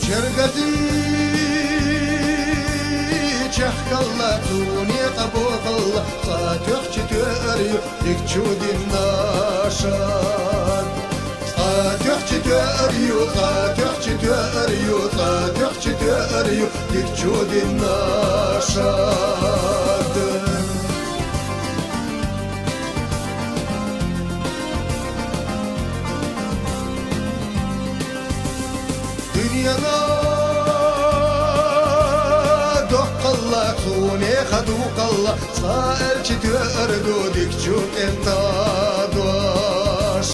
شرقتي شخكالله توني طبوخ الله صاتيخ تتوريو يكتشود الناشان صاتيخ تتوريو صاتيخ تتوريو صاتيخ تتوريو يكتشود الناشان دنيانا دق الله خوني خدوق الله صائر تتوردو ديك تشوك انت دوش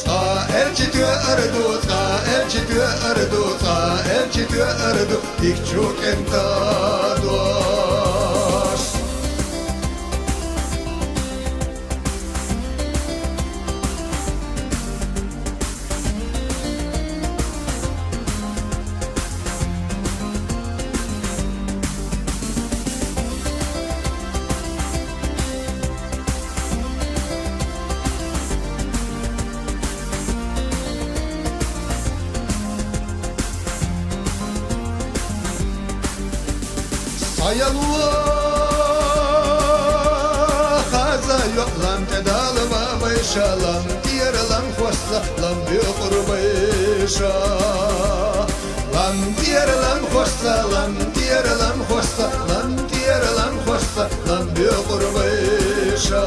صائر تتوردو صائر تتوردو صائر تتوردو ديك تشوك انت دوش يا الله خازا يقلم تدال ما بيشا لم تير لم خوصة لم بيقر بيشا لم تير لم خوصة لم تير لم خوصة لم تير لم خوصة لم بيقر بيشا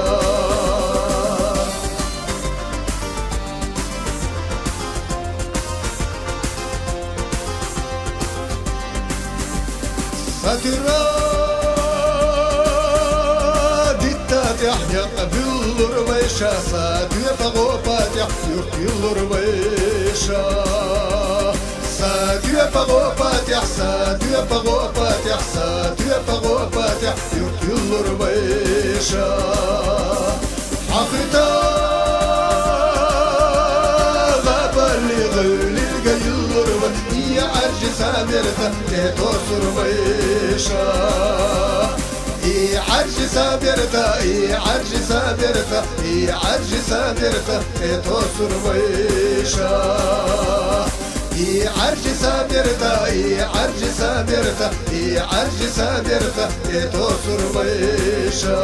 فترى ديتاتح يقبل ربيشا ساتي فغوباتح يقبل ربيشا ساتي فغوباتح ساتي فغوباتح ساتي فغوباتح يقبل ربيشا حقتا غابلي غيلي القيل ربيشا عرج سامرتا تتوسر بيشا عرج سامرتا عرج سامرتا عرج سامرتا تتوسر بيشا عرج سامرتا عرج سامرتا عرج سامرتا تتوسر بيشا